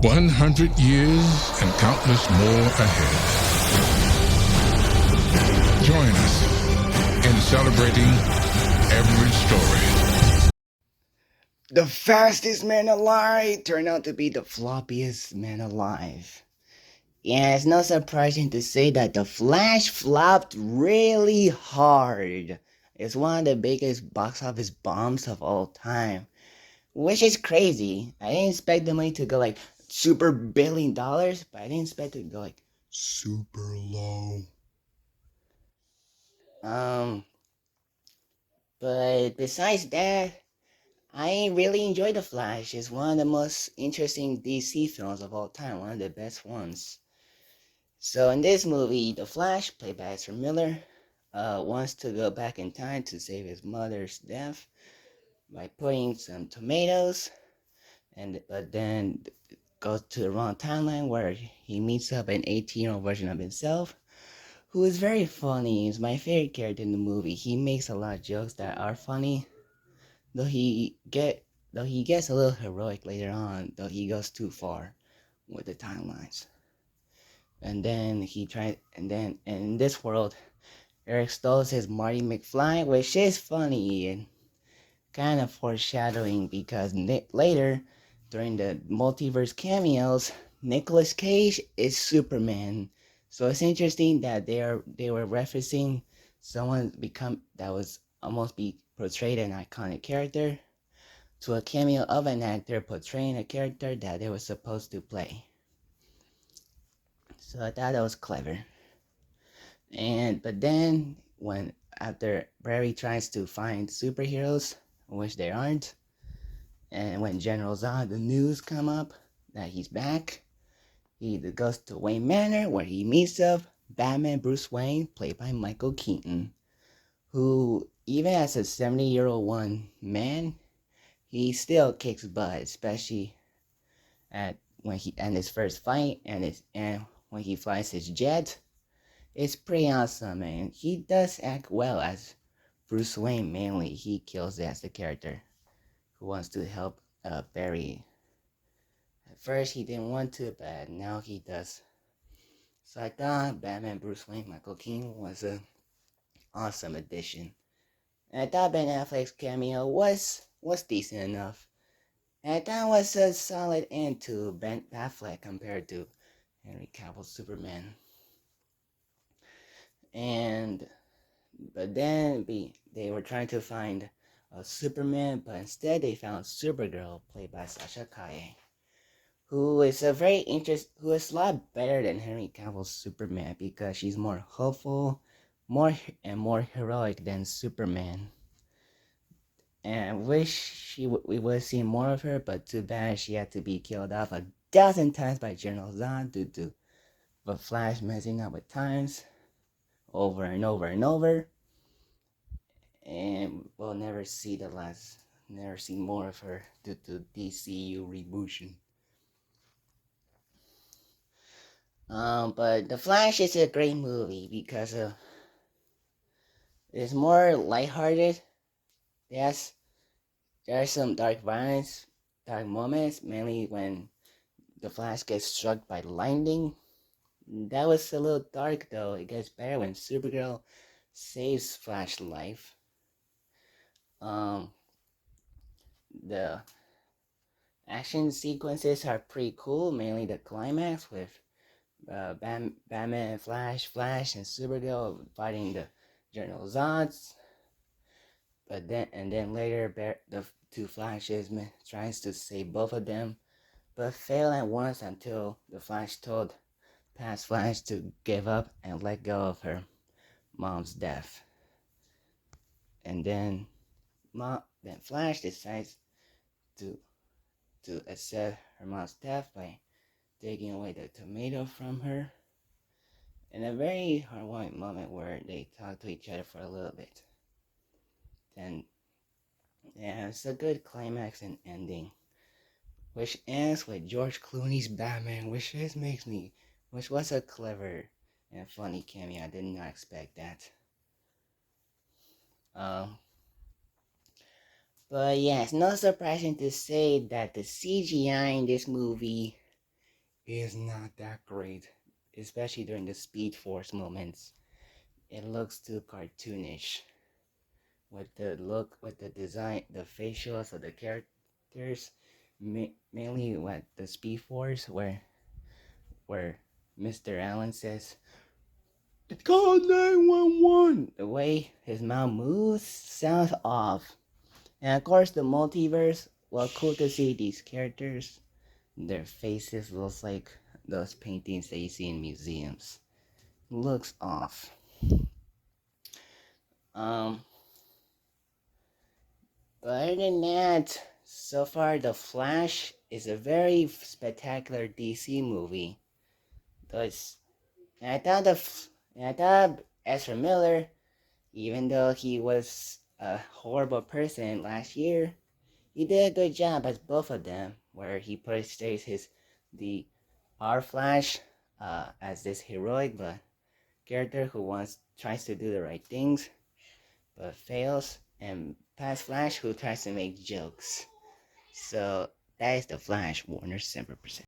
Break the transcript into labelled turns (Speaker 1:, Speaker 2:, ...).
Speaker 1: 100 years and countless more ahead. Join us in celebrating every story.
Speaker 2: The fastest man alive turned out to be the floppiest man alive. Yeah, it's not surprising to say that the Flash flopped really hard. It's one of the biggest box office bombs of all time, which is crazy. I didn't expect the money to go like super $1 billion, but I didn't expect it to go like super low. Um, but besides that, I really enjoy The Flash. It's one of the most interesting DC films of all time, one of the best ones. So in this movie, The Flash, played by Ezra Miller, wants to go back in time to save his mother's death by putting some tomatoes, but then goes to the wrong timeline where he meets up an 18-year-old version of himself, who is very funny. He's my favorite character in the movie. He makes a lot of jokes that are funny, though he gets a little heroic later on, though he goes too far with the timelines. And then and in this world, Eric Stoltz is Marty McFly, which is funny and kind of foreshadowing because later, during the multiverse cameos, Nicolas Cage is Superman. So it's interesting that they were referencing someone become that was almost be portrayed an iconic character to a cameo of an actor portraying a character that they were supposed to play. So I thought that was clever. But then when after Barry tries to find superheroes, which there aren't, and when General Zod the news come up that he's back, he goes to Wayne Manor where he meets up Batman Bruce Wayne, played by Michael Keaton, who even as a 70-year-old one man, he still kicks butt, especially at when he and his first fight and when he flies his jet. It's pretty awesome, man. He does act well as Bruce Wayne. Mainly, he kills it as the character who wants to help Barry. At first, he didn't want to, but now he does. So I thought Batman Bruce Wayne Michael Keaton was an awesome addition. And I thought Ben Affleck's cameo was decent enough. And I thought it was a solid end to Ben Affleck compared to Henry Cavill's Superman. And but then they were trying to find a Superman, but instead they found Supergirl, played by Sasha Kaye, who is who is a lot better than Henry Cavill's Superman because she's more hopeful, more heroic than Superman. And I wish we would have seen more of her, but too bad she had to be killed off a dozen times by General Zod due to the Flash messing up with times over and over and over. And we'll never see more of her due to DCU rebootion. But The Flash is a great movie because it's more lighthearted. Yes, there are some dark violence, dark moments, mainly when the Flash gets struck by lightning. That was a little dark though. It gets better when Supergirl saves Flash's life. Um, the action sequences are pretty cool, mainly the climax with Batman, Flash, and Supergirl fighting the General Zods. Then later, the two Flashes tries to save both of them, but fail at once until the Flash told past Flash to give up and let go of her mom's death. And then Flash decides to accept her mom's death by taking away the tomato from her. In a very heartwarming moment where they talk to each other for a little bit. Then, yeah, it's a good climax and ending, which ends with George Clooney's Batman, which was a clever and funny cameo. I did not expect that. Um, but yeah, it's not surprising to say that the CGI in this movie is not that great, especially during the Speed Force moments. It looks too cartoonish with the look, with the design, the facials of the characters, mainly what the Speed Force, where Mr. Allen says, "Call 911." The way his mouth moves sounds off. And of course, the multiverse. Well, cool to see these characters. Their faces looks like those paintings that you see in museums. Looks off. Um, but other than that, so far The Flash is a very spectacular DC movie. Thus, and I thought Ezra Miller, even though he was a horrible person last year, he did a good job as both of them, where he portrays the our Flash as this heroic but character who tries to do the right things but fails, and past Flash who tries to make jokes. So that is the Flash, WarnerCember presents.